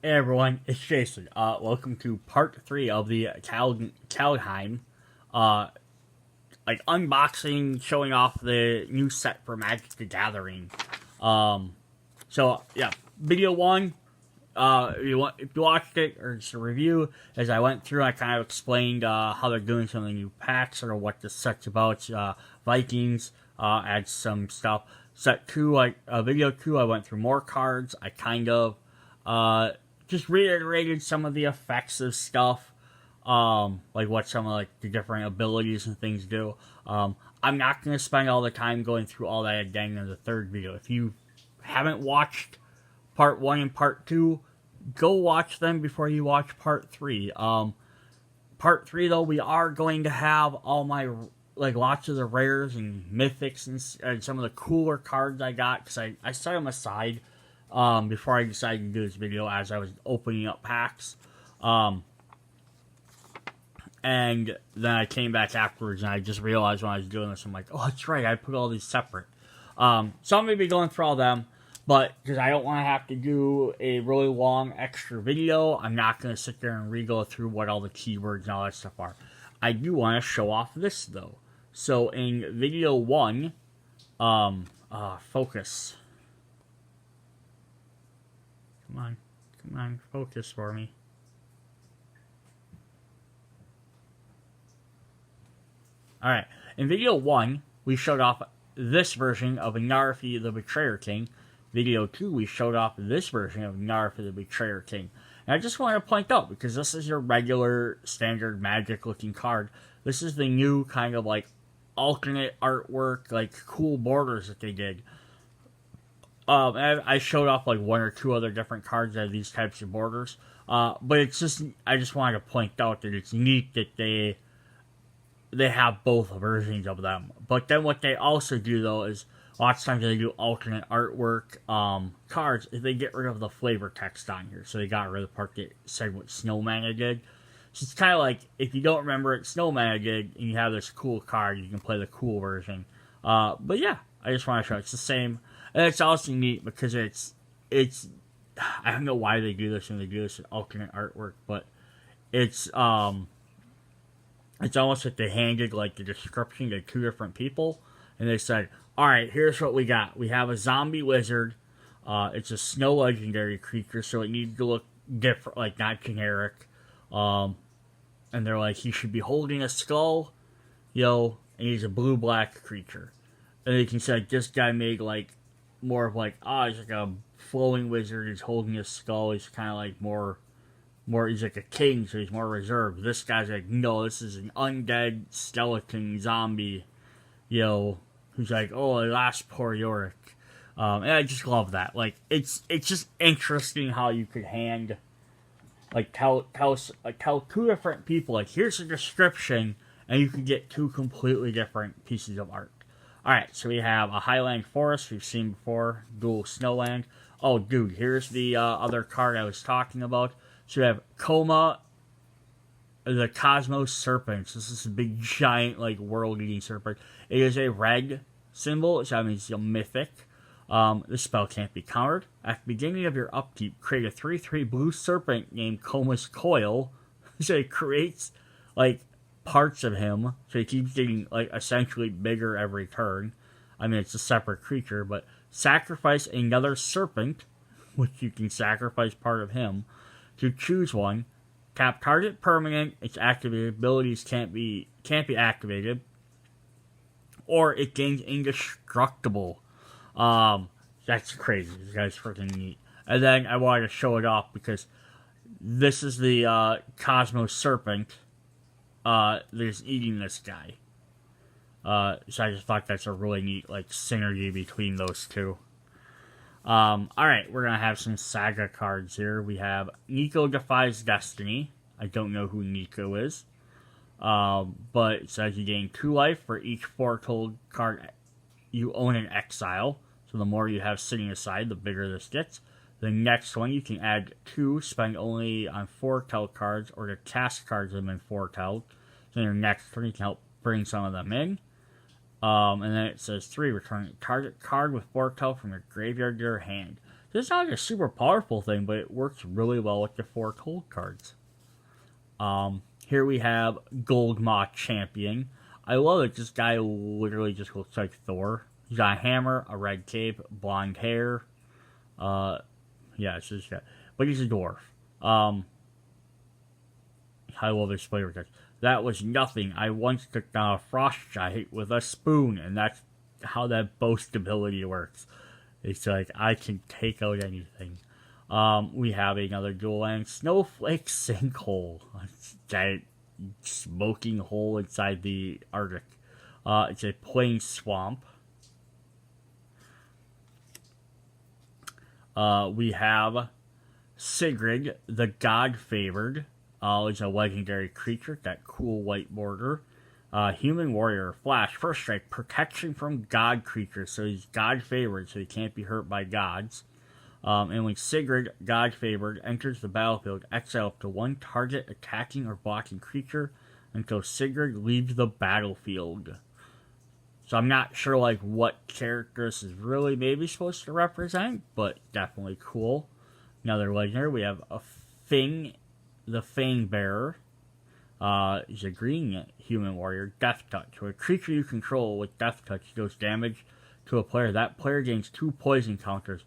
Hey everyone, it's Jason. Welcome to part 3 of the Kaldheim, uh, unboxing, showing off the new set for Magic the Gathering. Video 1, if you watched it, or just a review, as I went through, I kind of explained, how they're doing some of the new packs, or what the set's about. Vikings, add some stuff. Set 2, video 2, I went through more cards. I kind of, just reiterated some of the effects of stuff, like what some of the different abilities and things do. I'm not going to spend all the time going through all that again in the third video. If you haven't watched part 1 and part 2, go watch them before you watch part 3. Part 3 though, we are going to have all my, lots of the rares and mythics and some of the cooler cards I got, because I set them aside before I decided to do this video as I was opening up packs. And then I came back afterwards and I just realized when I was doing this, I'm like, oh, that's right, I put all these separate. So I'm going to be going through all them, but because I don't want to have to do a really long extra video, I'm not going to sit there and re-go through what all the keywords and all that stuff are. I do want to show off this, though. So in video 1, focus. Come on, focus for me. Alright, in video 1, we showed off this version of Narfi the Betrayer King. Video 2, we showed off this version of Narfi the Betrayer King. And I just want to point out, because this is your regular, standard Magic-looking card, this is the new kind of, alternate artwork, cool borders that they did. And I showed off, 1 or 2 other different cards that have these types of borders. But it's just, I just wanted to point out that it's neat that they have both versions of them. But then what they also do, though, is lots of times they do alternate artwork cards if they get rid of the flavor text on here. So they got rid of the part that said what Snowman did. So it's kind of like, if you don't remember what Snowman did, and you have this cool card, you can play the cool version. But yeah, I just want to show it's the same. And it's also neat because it's I don't know why they do this and they do this in alternate artwork, but it's almost like they handed the description to 2 different people, and they said, alright, here's what we got. We have a zombie wizard. It's a snow legendary creature, so it needs to look different, not generic. And they're like, he should be holding a skull, and he's a blue-black creature. And they can say, this guy made, more of he's like a flowing wizard, he's holding a skull, he's kind of more, he's like a king, so he's more reserved. This guy's like, no, this is an undead skeleton zombie, who's like, oh, last poor Yorick. And I just love that. It's just interesting how you could hand, tell 2 different people, here's a description, and you can get 2 completely different pieces of art. Alright, so we have a Highland Forest we've seen before, dual Snowland. Oh, dude, here's the other card I was talking about. So we have Koma, the Cosmos Serpent. This is a big, giant, world-eating serpent. It is a red symbol, so that means it's a mythic. This spell can't be countered. At the beginning of your upkeep, create a 3/3 blue serpent named Koma's Coil. So it creates, parts of him, so he keeps getting, essentially bigger every turn. I mean, it's a separate creature, but sacrifice another serpent, which you can sacrifice part of him, to choose one. Tap target permanent, its activated abilities can't be activated, or it gains indestructible. That's crazy. This guy's freaking neat. And then I wanted to show it off because this is the Cosmos Serpent that's eating this guy. So I just thought that's a really neat synergy between those 2. Alright, we're gonna have some Saga cards here. We have Nico Defies Destiny. I don't know who Nico is. But it says you gain 2 life for each foretold card you own in exile. So the more you have sitting aside, the bigger this gets. The next one, you can add 2, spend only on foretell cards, or to cast cards that have been foretelled. So in your next one, you can help bring some of them in. And then it says 3, return a target card with foretell from your graveyard to your hand. This is not a super powerful thing, but it works really well with the 4 cold cards. Here we have Goldmaw Champion. I love it. This guy literally just looks like Thor. He's got a hammer, a red cape, blonde hair. Yeah, it's just that. But he's a dwarf. I love his flavor text. That was nothing. I once took down a frost giant with a spoon, and that's how that boast ability works. It's like, I can take out anything. We have another dual land snowflake sinkhole. It's a giant smoking hole inside the Arctic. It's a plain swamp. We have Sigrid, the God Favored. It's a legendary creature, that cool white border. Human warrior, flash, first strike, protection from god creatures. So he's God Favored, so he can't be hurt by gods. And when Sigrid, God Favored, enters the battlefield, exile up to 1 target attacking or blocking creature until Sigrid leaves the battlefield. So I'm not sure like what character this is really maybe supposed to represent, but definitely cool. Another legendary, we have a the Fang Bearer. He's a green human warrior, Death Touch. So a creature you control with Death Touch deals damage to a player. That player gains 2 poison counters.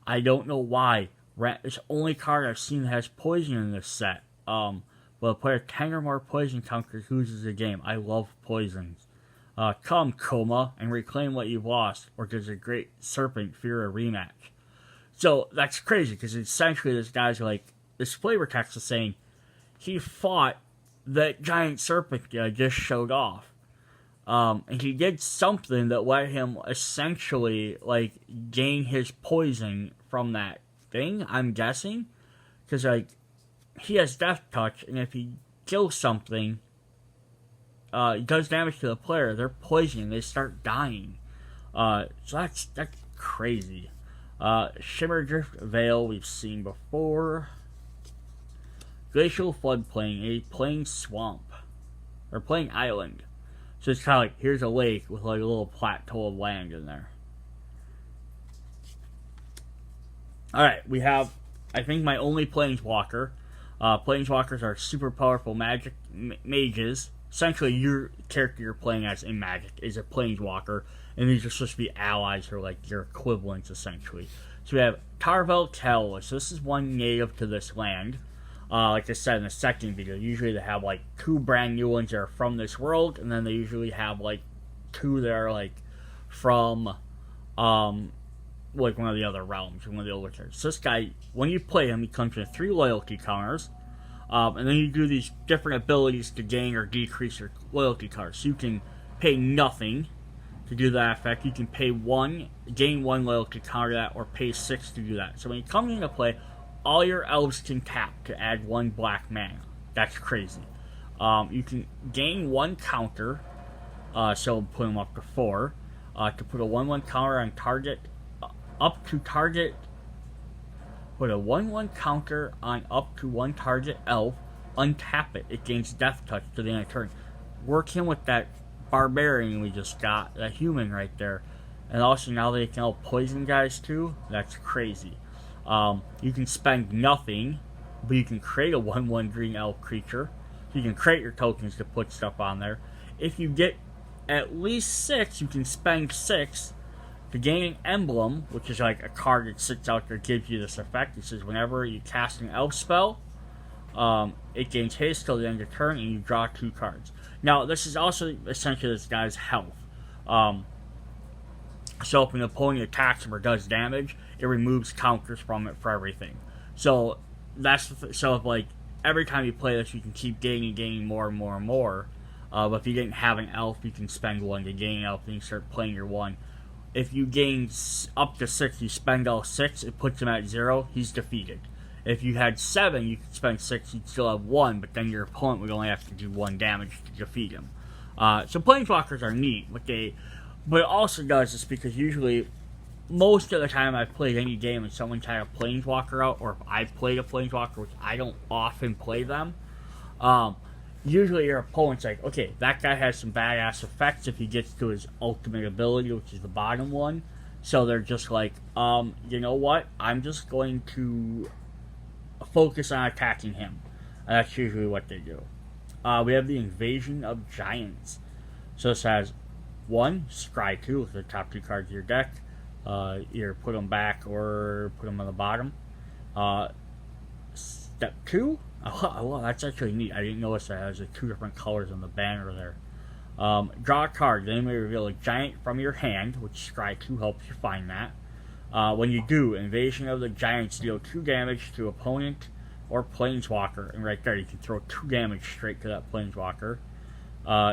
I don't know why. It's the only card I've seen that has poison in this set. But a player 10 or more poison counters loses the game. I love poisons. Come, Coma, and reclaim what you've lost, or does a great serpent fear a rematch? So that's crazy, because essentially this guy's like, this flavor text is saying he fought that giant serpent I just showed off. And he did something that let him essentially, like, gain his poison from that thing, I'm guessing. Because, like, he has Death Touch, and if he kills something, it does damage to the player, they're poisoned, they start dying. So that's crazy. Shimmerdrift Veil, we've seen before. Glacial Floodplain, a plain swamp. Or plain island. So it's kind of like, here's a lake with like a little plateau of land in there. Alright, we have, I think, my only Planeswalker. Planeswalkers are super powerful magic mages. Essentially, your character you're playing as in Magic is a Planeswalker, and these are supposed to be allies or like your equivalents, essentially. So we have Tarvel Tower. So this is one native to this land. Like I said in the second video, usually they have like 2 brand new ones that are from this world, and then they usually have like 2 that are like from like one of the other realms, one of the older characters. So this guy, when you play him, he comes with 3 loyalty counters, and then you do these different abilities to gain or decrease your loyalty cards. So you can pay nothing to do that effect. You can pay 1, gain 1 loyalty counter to that, or pay 6 to do that. So when you come into play, all your elves can tap to add 1 black mana. That's crazy. You can gain 1 counter, so put them up to 4, to put a 1/1 counter on target, up to target, put a 1/1 counter on up to 1 target elf, untap it, it gains Death Touch to the end of turn. Work him with that barbarian we just got, that human right there. And also now they can help poison guys too. That's crazy. You can spend nothing, but you can create a 1/1 green elf creature. So you can create your tokens to put stuff on there. If you get at least 6, you can spend 6 to gain an emblem, which is like a card that sits out there, gives you this effect. It says whenever you cast an elf spell, it gains haste till the end of turn, and you draw 2 cards. Now, this is also essentially this guy's health. So if an opponent attacks him or does damage, it removes counters from it for everything. So that's so if like every time you play this, you can keep gaining more and more and more. But if you didn't have an elf, you can spend 1 to gain an elf, and you start playing your 1. If you gain up to 6, you spend all 6, it puts him at 0, he's defeated. If you had 7, you could spend 6, you'd still have 1, but then your opponent would only have to do 1 damage to defeat him. So Planeswalkers are neat, but it also does this because usually, most of the time I've played any game and someone's had a Planeswalker out, or if I've played a Planeswalker, which I don't often play them, usually your opponent's like, okay, that guy has some badass effects if he gets to his ultimate ability, which is the bottom one, So they're just like, you know what? I'm just going to focus on attacking him. And that's usually what they do. We have the Invasion of Giants. So this has 1, scry 2 with the top 2 cards of your deck. Either put them back or put them on the bottom. Step 2. Oh, that's actually neat. I didn't notice that. It has 2 different colors on the banner there. Draw a card. Then you may reveal a giant from your hand, which scry 2 helps you find that. When you do, Invasion of the Giants, deal 2 damage to opponent or Planeswalker. And right there, you can throw 2 damage straight to that Planeswalker.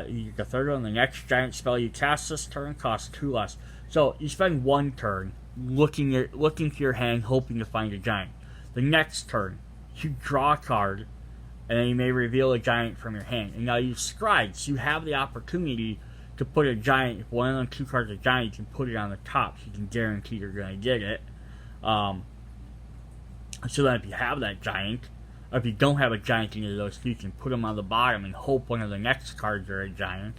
You get the third one. The next giant spell you cast this turn costs 2 less. So you spend 1 turn looking to your hand, hoping to find a giant. The next turn, you draw a card, and then you may reveal a giant from your hand. And now you've scried, so you have the opportunity to put a giant. If one of them 2 cards is a giant, you can put it on the top, so you can guarantee you're going to get it. So then if you have that giant, or if you don't have a giant in either of those 2, you can put them on the bottom and hope one of the next cards are a giant.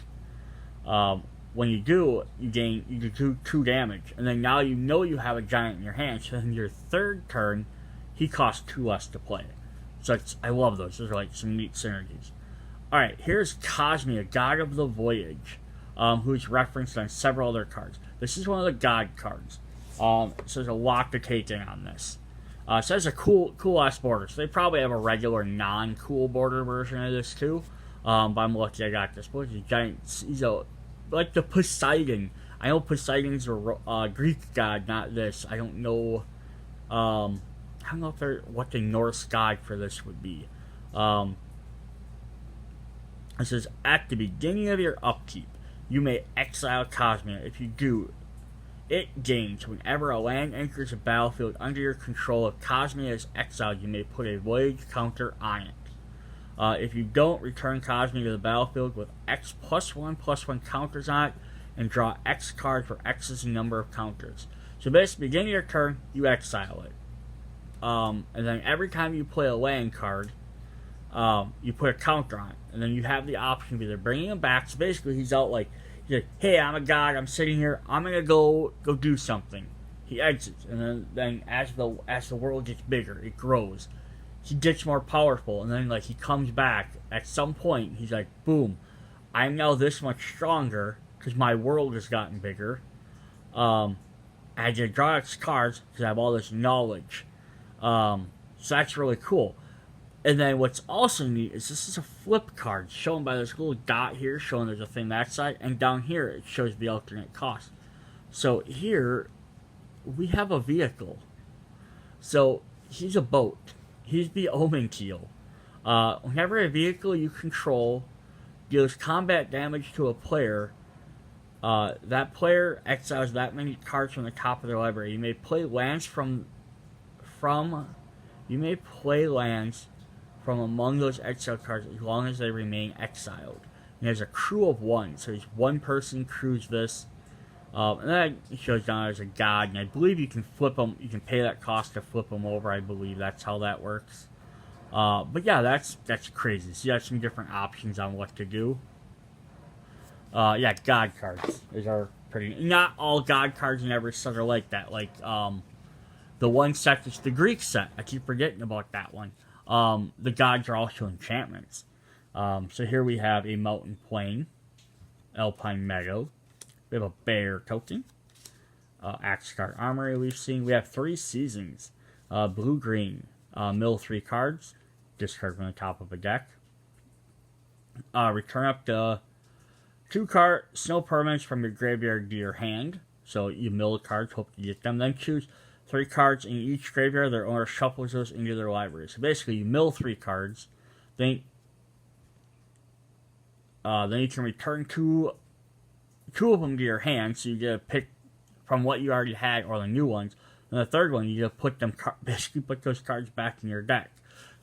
When you do, you do 2 damage, and then now you know you have a giant in your hand, so in your third turn, he costs 2 less to play. So I love those. Those are like some neat synergies. Alright, here's Cosmia, God of the Voyage, who's referenced on several other cards. This is one of the God cards. So there's a lot to take in on this. So there's a cool ass border. So they probably have a regular non-cool border version of this too. But I'm lucky I got this. But he's a giant. He's like the Poseidon. I know Poseidon's a Greek god, not this. I don't know. I don't know what the Norse god for this would be. It says, at the beginning of your upkeep, you may exile Cosmia. If you do, it gains. Whenever a land enters a battlefield under your control, if Cosmia is exiled, you may put a voyage counter on it. If you don't, return Cosmia to the battlefield with X +1/+1 counters on it, and draw X cards for X's number of counters. So basically, beginning of your turn, you exile it. And then every time you play a land card, you put a counter on it. And then you have the option of either bringing him back. So basically, he's like, hey, I'm a god, I'm sitting here, I'm going to go do something. He exits. And then as the world gets bigger, it grows. He gets more powerful. And then, he comes back. At some point, he's like, boom, I'm now this much stronger because my world has gotten bigger. I had to draw X cards because I have all this knowledge. So that's really cool. And then what's also neat is this is a flip card shown by this little dot here showing there's a thing that side, and down here it shows the alternate cost. So here we have a vehicle. So he's a boat. He's the Omen Keel. Whenever a vehicle you control deals combat damage to a player, that player exiles that many cards from the top of their library. You may play lands from among those exiled cards as long as they remain exiled. And there's a crew of 1, so there's 1 person crews this. And then it shows down as a god, and I believe you can flip them. You can pay that cost to flip them over. I believe that's how that works. But yeah, that's crazy. So you have some different options on what to do. Yeah, god cards. These are pretty. Not all god cards in every set are like that. The one set that's the Greek set. I keep forgetting about that one. The gods are also enchantments. So here we have a mountain plain, alpine meadow. We have a bear token, axe card armory we've seen. We have 3 seasons, blue-green, mill 3 cards, discard from the top of a deck. Return up to 2 snow permanents from your graveyard to your hand. So you mill cards, hope to get them. Then choose 3 cards in each graveyard. Their owner shuffles those into their library. So basically, you mill 3 cards. Then you can return 2 of them to your hand. So you get to pick from what you already had or the new ones. And the third one, you just basically put those cards back in your deck.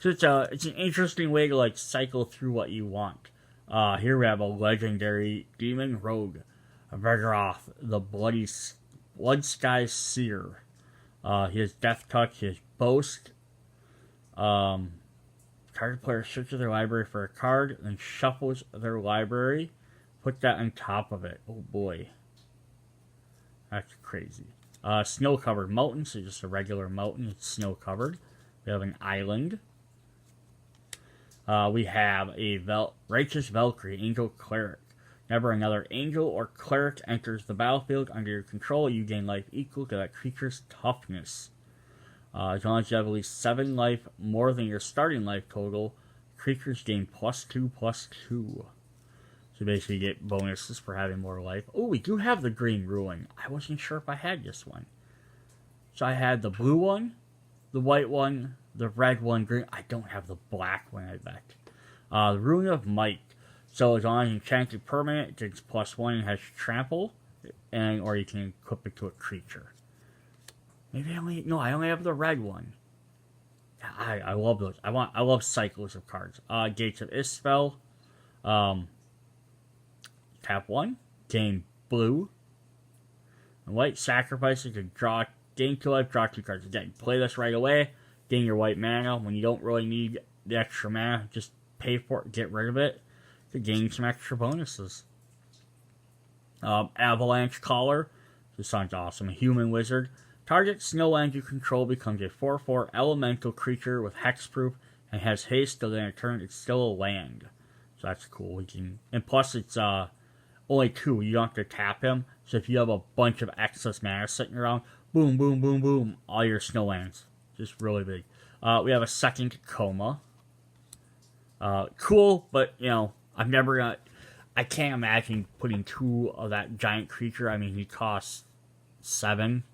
So it's an interesting way to cycle through what you want. Here we have a legendary demon rogue, Vergroth, the Blood Sky Seer. He has Death Touch, he has Boast. Target player searches their library for a card, then shuffles their library. Put that on top of it. Oh boy. That's crazy. Snow-covered mountain, so just a regular mountain. It's snow-covered. We have an island. We have a Righteous Valkyrie, Angel Cleric. Whenever another angel or cleric enters the battlefield under your control, you gain life equal to that creature's toughness. As long as you have at least 7 life more than your starting life total, creatures gain +2/+2. So basically you get bonuses for having more life. Oh, we do have the green ruin. I wasn't sure if I had this one. So I had the blue one, the white one, the red one, green. I don't have the black one, I bet. The Rune of Might. So as long as you enchanted permanent, it gets +1 and has trample, or you can equip it to a creature. Maybe I only have the red one. I love those. I love cycles of cards. Gates of Isfel. Tap 1, gain blue. And white, sacrifice it to gain 2 life, draw 2 cards. Again, play this right away, gain your white mana. When you don't really need the extra mana, just pay for it, get rid of it, to gain some extra bonuses. Avalanche Caller. This sounds awesome. A human wizard. Target snowland you control becomes a 4/4 elemental creature with hexproof and has haste, so then in turn it's still a land. So that's cool. And plus it's only 2. You don't have to tap him. So if you have a bunch of excess mana sitting around, boom, boom, boom, boom, all your snowlands. Just really big. We have a second Coma. Cool, but I can't imagine putting 2 of that giant creature. I mean, he costs 7.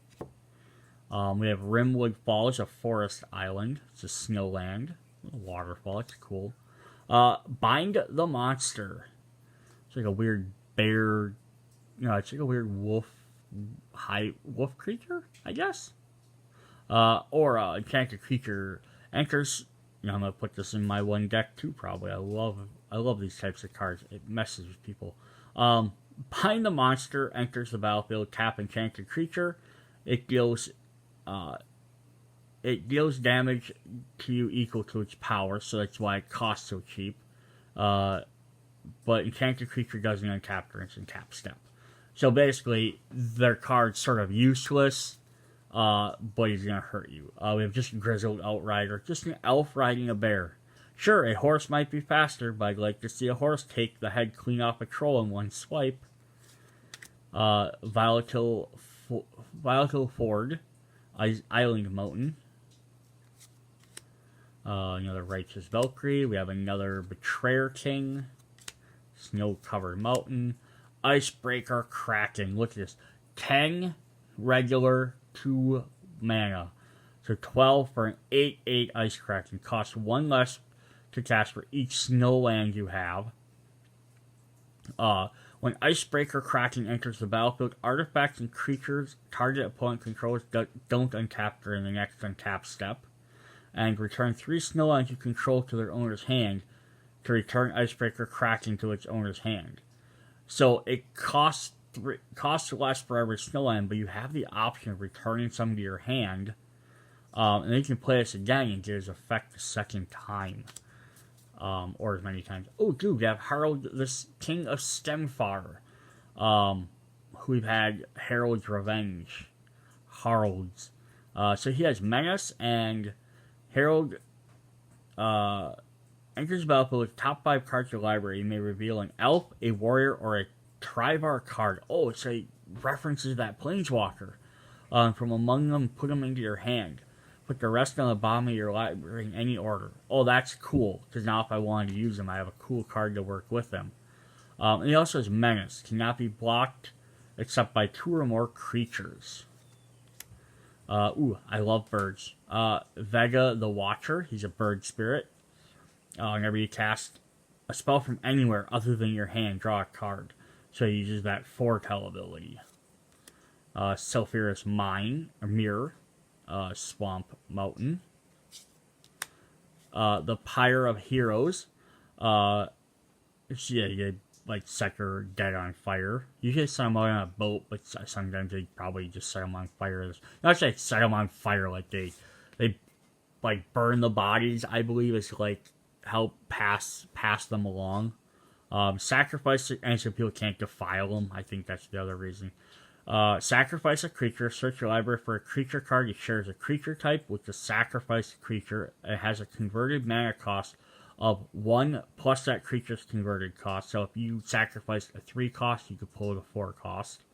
We have Rimwood Falls, a forest island. It's a snowland. A waterfall. It's cool. Bind the Monster. It's like a weird bear. It's like a weird wolf creature, I guess. Or enchanted creature enters. I'm gonna put this in my one deck too. Probably. I love these types of cards. It messes with people. Bind the Monster enters the battlefield. Tap enchanted creature. It deals damage to you equal to its power, so that's why it costs so cheap. But enchanted creature doesn't untap during its untap step. So basically, their card's sort of useless, but he's gonna hurt you. We have just Grizzled Outrider, just an elf riding a bear. Sure, a horse might be faster, but I'd like to see a horse take the head clean off a troll in one swipe. Volatile Ford, Island Mountain. Another Righteous Valkyrie. We have another Betrayer King. Snow-covered mountain. Icebreaker Kraken. Look at this. 10 regular, 2 mana. So 12 for an 8/8 Ice Kraken. Costs 1 less to cast for each snowland you have. When Icebreaker Kraken enters the battlefield, artifacts and creatures target opponent controls don't untap during the next untap step. And return 3 snowlands you control to their owner's hand to return Icebreaker Kraken to its owner's hand. So it costs less for every snowland, but you have the option of returning some to your hand. And then you can play this again and get its effect the second time. Or as many times. Oh, dude, we have Harold, this King of Stemfar. Who we've had Harold's Revenge. Harold's. So he has Menace, and Harold enters the battlefield with top 5 cards of your library. You may reveal an elf, a warrior, or a Trivar card. Oh, so it references that Planeswalker. From among them, put them into your hand. Put the rest on the bottom of your library in any order. Oh, that's cool, because now if I wanted to use them, I have a cool card to work with them. And he also has Menace. Cannot be blocked except by 2 or more creatures. I love birds. Vega the Watcher. He's a bird spirit. Whenever you cast a spell from anywhere other than your hand, draw a card. So he uses that foretell ability. Sulphurous Mine, or Mirror. Swamp Mountain. The Pyre of Heroes. You set your dead on fire. Usually set them out on a boat, but sometimes they probably just set them on fire. Not say set them on fire, like they burn the bodies, I believe, is help pass them along. Sacrifice, and so people can't defile them. I think that's the other reason. Sacrifice a creature. Search your library for a creature card that shares a creature type with the sacrificed creature. It has a converted mana cost of 1 plus that creature's converted cost. So if you sacrificed a 3 cost, you could pull it a 4 cost.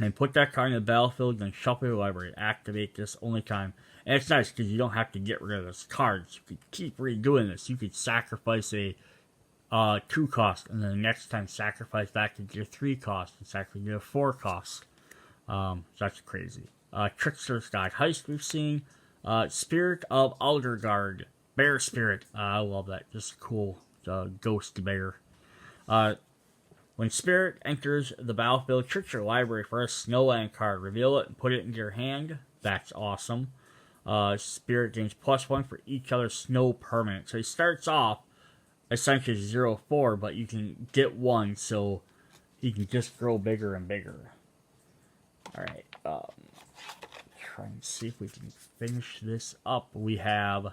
And put that card in the battlefield, then shuffle your library. Activate this only time. And it's nice because you don't have to get rid of those cards. You could keep redoing this. You could sacrifice a 2 cost, and then the next time sacrifice back to your 3 cost, and sacrifice your 4 cost. So that's crazy. Trickster's Guide Heist we've seen. Spirit of Aldergard. Bear Spirit. I love that. Just cool. Ghost bear. When Spirit enters the battlefield, trick your library for a Snowland card. Reveal it and put it into your hand. That's awesome. Spirit gains +1 for each other snow permanent. So he starts off essentially 0-4, but you can get 1, so he can just grow bigger and bigger. Alright, try and see if we can finish this up. We have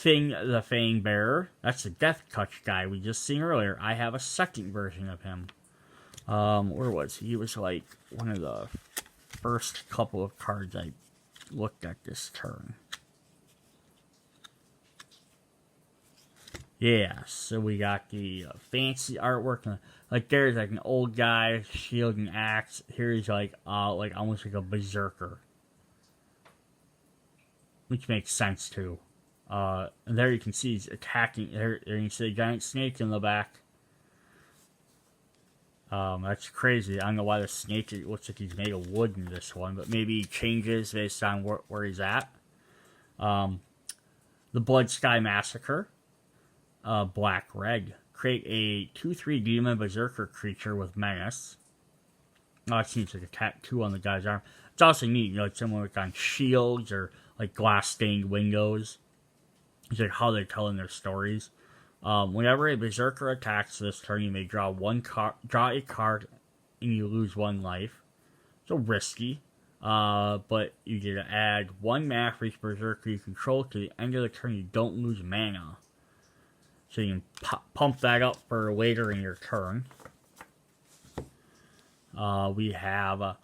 the Fang Bearer. That's the Death Touch guy we just seen earlier. I have a second version of him. Where was he? He was like one of the first couple of cards I looked at this turn. Yeah, so we got the fancy artwork. Like there's like an old guy, shield and axe. Here he's like almost like a berserker, which makes sense too. And there you can see he's attacking. There you can see a giant snake in the back. That's crazy. I don't know why the snake looks like he's made of wood in this one, but maybe he changes based on where he's at. The Blood Sky Massacre. Black Red. Create a 2/3 demon berserker creature with menace. It seems like a tattoo on the guy's arm. It's also neat, it's similar like on shields or like glass stained windows. It's like how they're telling their stories. Whenever a berserker attacks this turn, you may draw a card, and you lose 1 life. So risky, but you get to add 1 mana for each berserker you control to the end of the turn. You don't lose mana. So you can pump that up for later in your turn. We have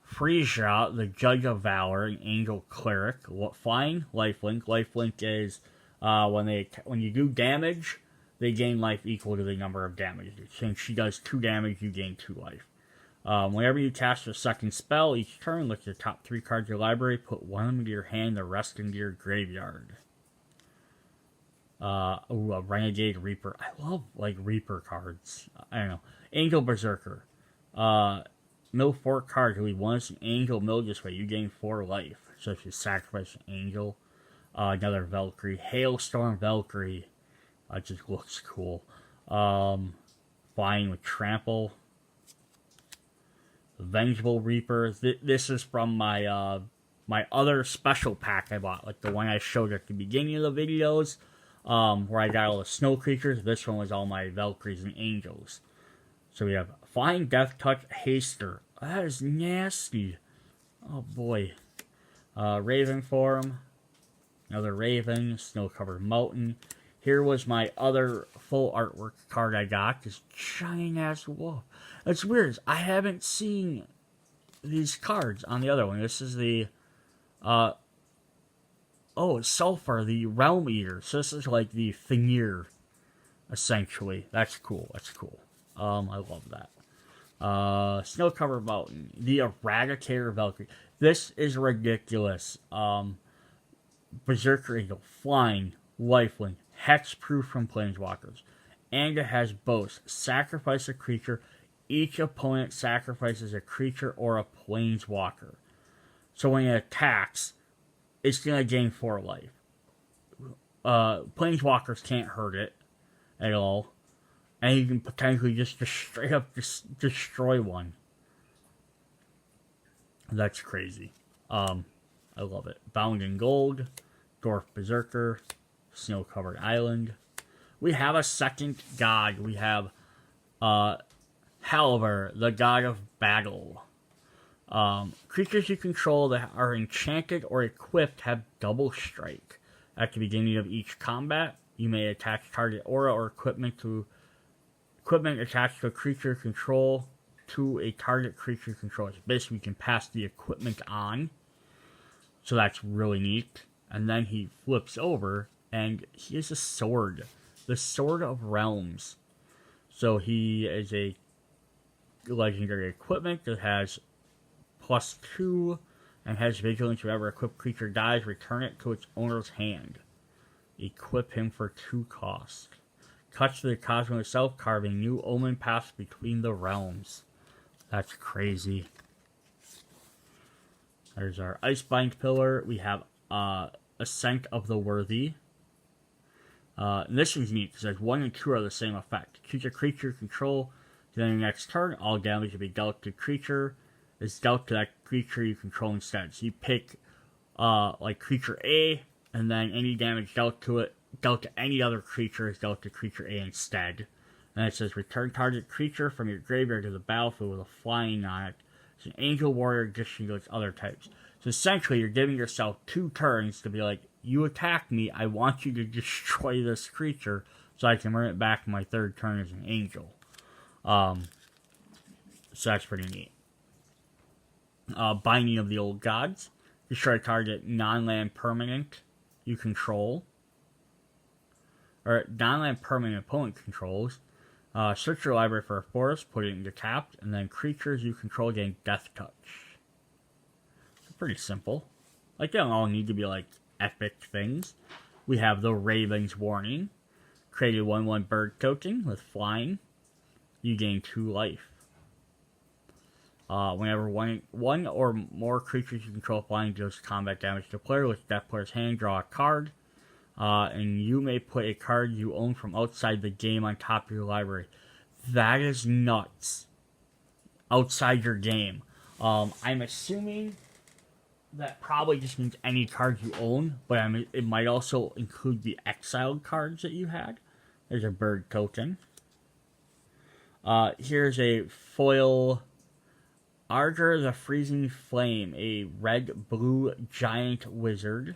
Frisia, the Judge of Valor, an Angel Cleric. Flying, lifelink. Lifelink is when you do damage, they gain life equal to the number of damage. Since she does 2 damage, you gain 2 life. Whenever you cast your second spell each turn, look at the top 3 cards of your library, put 1 into your hand, the rest into your graveyard. A Renegade Reaper. I love, Reaper cards. I don't know. Angel Berserker. Mill 4 cards. If one is an Angel mill this way, you gain 4 life. So if you sacrifice an Angel, another Valkyrie. Hailstorm Valkyrie. Just looks cool. Flying with Trample. Vengeful Reaper. This is from my my other special pack I bought. Like the one I showed at the beginning of the videos. Where I got all the snow creatures. This one was all my Valkyries and Angels. So we have Flying Death Touch Haster. That is nasty. Oh boy. Raven Form. Another Raven. Snow-covered Mountain. Here was my other full artwork card I got. This giant ass wolf. It's weird. I haven't seen these cards on the other one. This is the Sulfur, the Realm Eater. So this is like the Fenrir, essentially. That's cool. I love that. Snow-covered Mountain. The Eradicator Valkyrie. This is ridiculous. Berserker Eagle. Flying. Lifelink. Hexproof from Planeswalkers. And it has both. Sacrifice a creature. Each opponent sacrifices a creature or a Planeswalker. So when it attacks, it's going to gain 4 life. Planeswalkers can't hurt it at all. And you can potentially just straight up destroy one. That's crazy. I love it. Bound in Gold. Dwarf Berserker. Snow-covered Island. We have a second god. We have Halvar, the God of Battle. Creatures you control that are enchanted or equipped have double strike. At the beginning of each combat, you may attach target aura or equipment attached to a creature control to a target creature controls. Basically, you can pass the equipment on. So that's really neat. And then he flips over, and he has a sword. The Sword of Realms. So he is a legendary equipment that has +2 and has vigilance. Whenever a equipped creature dies, return it to its owner's hand. Equip him for 2 cost. Touch the cosmos itself, carving new omen paths between the realms. That's crazy. There's our Icebind Pillar. We have Ascent of the Worthy. And this one's neat because 1 and 2 are the same effect. Choose a creature control. Then your next turn, all damage will be dealt to creature is dealt to that creature you control instead. So you pick like creature A, and then any damage dealt to any other creature is dealt to creature A instead. And it says return target creature from your graveyard to the battlefield with a flying on it. It's an angel warrior addition to its other types. So essentially you're giving yourself 2 turns to be like, you attack me, I want you to destroy this creature so I can bring it back my 3rd turn as an angel. So that's pretty neat. Binding of the Old Gods. Destroy target non-land permanent you control. Or non-land permanent opponent controls. Search your library for a forest, put it into tapped, and then creatures you control gain Death Touch. So pretty simple. Like, they don't all need to be like epic things. We have the Raven's Warning. Create a 1/1 bird token with flying. You gain 2 life. Whenever one or more creatures you control flying deals combat damage to a player with that player's hand, draw a card. And you may put a card you own from outside the game on top of your library. That is nuts. Outside your game. I'm assuming that probably just means any card you own, but it might also include the exiled cards that you had. There's a bird token. Here's a foil Ardor the Freezing Flame, a red-blue giant wizard.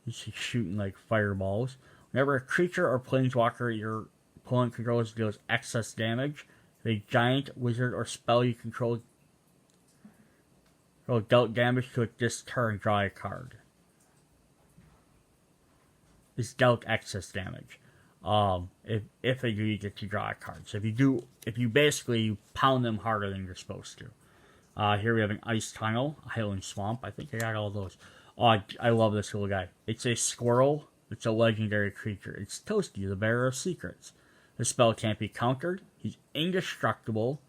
He's shooting like fireballs. Whenever a creature or planeswalker your opponent controls deals excess damage, if a giant wizard or spell you control dealt damage to it this turn, draw a card. It's dealt excess damage. If they do, you get to draw a card. So if you basically pound them harder than you're supposed to. Here we have an Ice Tunnel, a Highland Swamp. I think I got all those. Oh, I love this little guy. It's a squirrel. It's a legendary creature. It's Toasty, the Bearer of Secrets. The spell can't be countered. He's indestructible.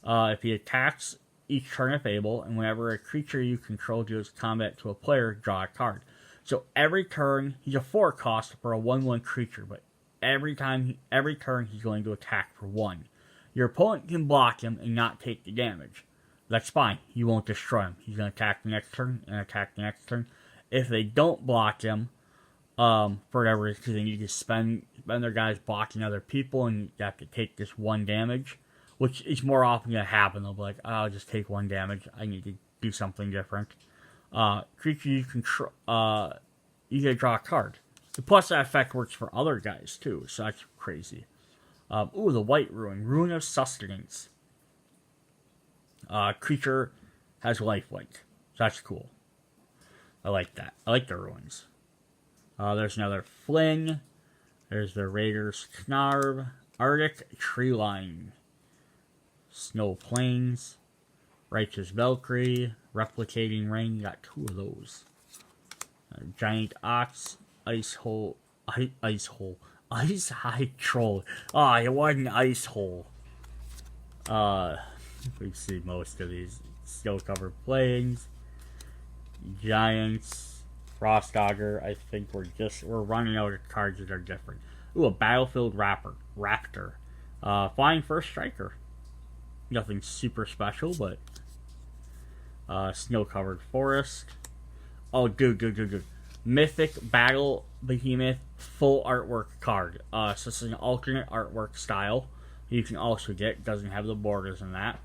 If he attacks each turn if able, and whenever a creature you control deals combat to a player, draw a card. So every turn, he's a 4 cost for a 1/1 creature, but every turn he's going to attack for 1. Your opponent can block him and not take the damage. That's fine. You won't destroy him. He's going to attack the next turn and attack the next turn. If they don't block him, for whatever reason, because they need to spend their guys blocking other people and you have to take this 1 damage, which is more often going to happen. They'll be like, oh, I'll just take 1 damage. I need to do something different. Creature you control, you get to draw a card. Plus, that effect works for other guys, too, so that's crazy. The White Ruin. Ruin of Sustenance. Creature has lifelink, so that's cool. I like that. I like the ruins. There's another Fling. There's the Raider's Knarv. Arctic Treeline. Snow Plains. Righteous Valkyrie. Replicating Ring. Got 2 of those. Giant Ox. Ice High Troll. You want an Ice Hole. We see most of these. Snow-covered plains. Giants. Frost Augur. I think we're running out of cards that are different. A Battlefield Raptor. Flying First Striker. Nothing super special, but Snow-covered forest. Oh, good. Mythic Battle Behemoth full artwork card. So this is an alternate artwork style. You can also get, doesn't have the borders in that.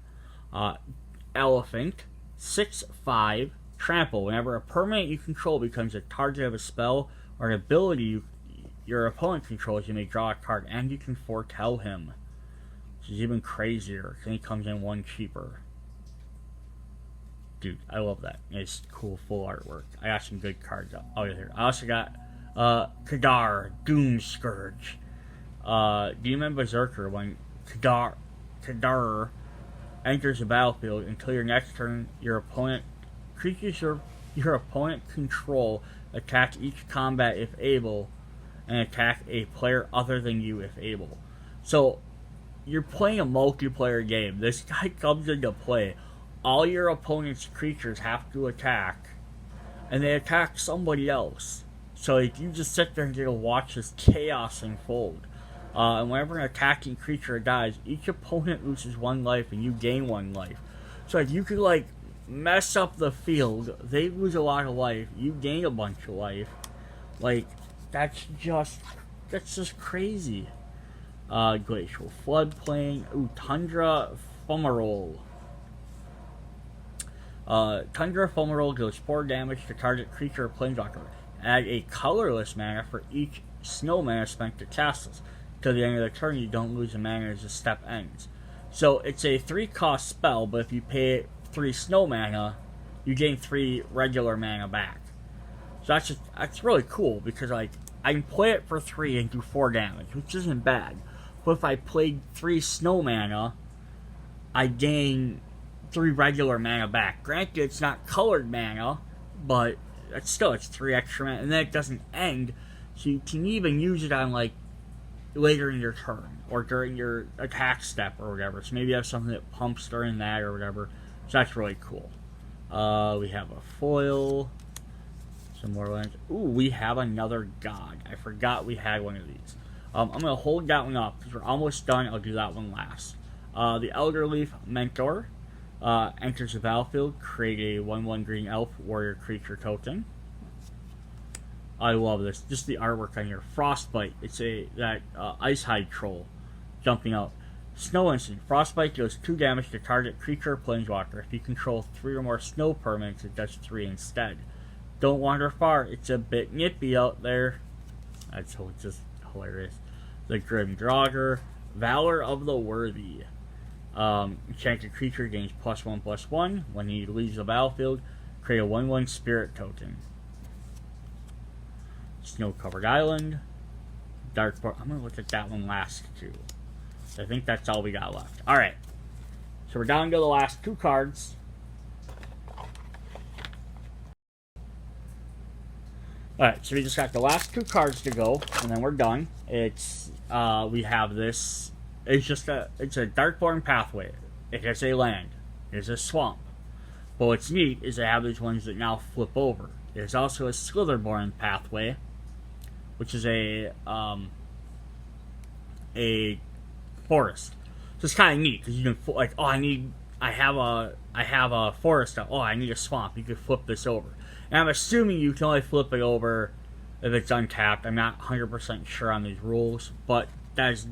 Elephant, 6/5, trample. Whenever a permanent you control becomes a target of a spell or an ability your opponent controls, you may draw a card and you can foretell him. which is even crazier. Then he comes in one cheaper. Dude, I love that. It's cool, full artwork. I got some good cards up. Oh, here. I also got Kadar, Doom Scourge. Demon Berserker. When Kadar enters the battlefield, until your next turn, creatures your opponent control attack each combat if able, and attack a player other than you if able. So, you're playing a multiplayer game. This guy comes into play. All your opponent's creatures have to attack, and they attack somebody else. So like, you just sit there and get to watch this chaos unfold. And whenever an attacking creature dies, each opponent loses 1 life and you gain 1 life. So like, you could like mess up the field, they lose a lot of life, you gain a bunch of life. Like, that's just crazy. Glacial Floodplain. Ooh, Tundra Fumarole. Tundra Fumarole deals 4 damage to target creature or planeswalker. Add a colorless mana for each snow mana spent to cast this. Till the end of the turn, you don't lose a mana as the step ends. So it's a 3-cost spell, but if you pay 3 snow mana, you gain 3 regular mana back. So that's really cool, because like, I can play it for 3 and do 4 damage, which isn't bad. But if I played 3 snow mana, I gain 3 regular mana back. Granted, it's not colored mana, but it's 3 extra mana, and then it doesn't end, so you can even use it on like later in your turn or during your attack step or whatever. So maybe you have something that pumps during that or whatever. So that's really cool. We have a foil, some more lands. Ooh, we have another god. I forgot we had one of these. I'm gonna hold that one up because we're almost done. I'll do that one last. The Elderleaf Mentor. Enters the battlefield, create a 1/1 green elf warrior creature token. I love this. Just the artwork on here. Frostbite. It's that Icehide troll jumping out. Snow instant. Frostbite deals 2 damage to target creature or planeswalker. If you control 3 or more snow permanents, it does 3 instead. Don't wander far. It's a bit nippy out there. That's just hilarious. The Grim Draugr. Valor of the Worthy. Enchanted creature gains +1/+1. When he leaves the battlefield, create a 1/1 spirit token. Snow-covered island. Darkborn. I'm going to look at that one last too. I think that's all we got left. Alright. So we're down to the last 2 cards. Alright, so we just got the last 2 cards to go, and then we're done. It's, we have this. It's a Darkborn pathway. It has a land. It is a swamp. But what's neat is they have these ones that now flip over. There's also a Slitherborn pathway, which is a forest. So it's kind of neat because you can like, oh, I have a forest. Oh, I need a swamp. You can flip this over. And I'm assuming you can only flip it over if it's untapped. I'm not 100% sure on these rules, but that's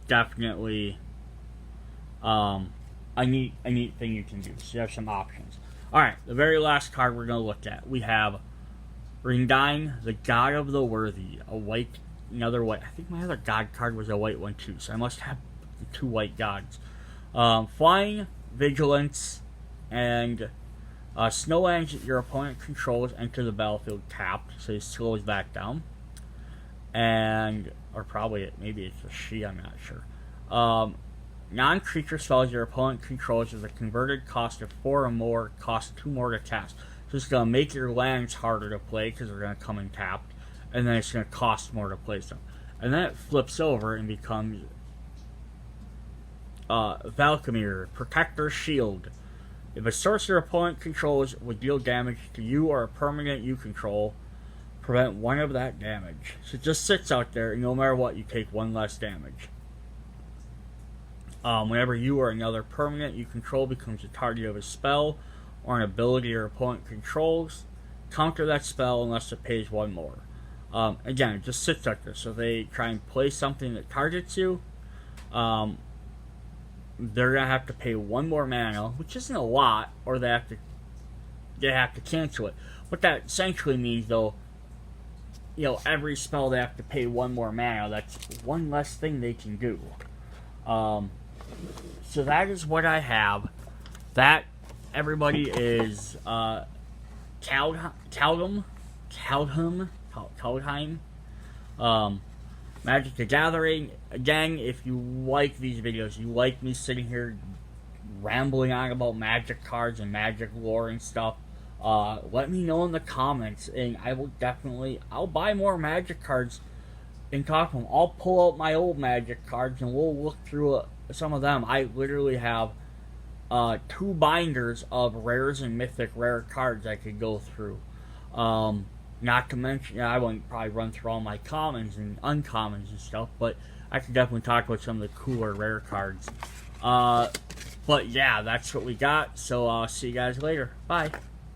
definitely a neat thing you can do. So you have some options. Alright, the very last card we're going to look at. We have Ringdine, the God of the Worthy. Another white. I think my other God card was a white one too, so I must have the 2 white gods. Flying, Vigilance, and snow lands that your opponent controls enter the battlefield tapped, so he slows back down. And, or probably maybe it's a she, I'm not sure. Non-creature spells your opponent controls with a converted cost of 4 or more, cost 2 more to cast. So it's going to make your lands harder to play because they're going to come in tapped, and then it's going to cost more to place them. And then it flips over and becomes Valkymir, Protector Shield. If a sorcerer opponent controls would deal damage to you or a permanent you control, prevent 1 of that damage. So it just sits out there, and no matter what, you take 1 less damage. Whenever you or another permanent you control becomes the target of a spell or an ability your opponent controls, counter that spell unless it pays 1 more. Again, it just sits out there. So if they try and play something that targets you, they're going to have to pay 1 more mana, which isn't a lot, or they have to cancel it. What that essentially means, though, every spell they have to pay 1 more mana. That's 1 less thing they can do. So that is what I have. That, everybody, is Kaldheim. Magic the Gathering. Again, if you like these videos, you like me sitting here rambling on about magic cards and magic lore and stuff, let me know in the comments, and I will definitely, I'll buy more magic cards and talk to them. I'll pull out my old magic cards and we'll look through some of them. I literally have 2 binders of rares and mythic rare cards I could go through. Not to mention, I won't probably run through all my commons and uncommons and stuff, but I could definitely talk about some of the cooler rare cards. But yeah, that's what we got. So I'll see you guys later. Bye.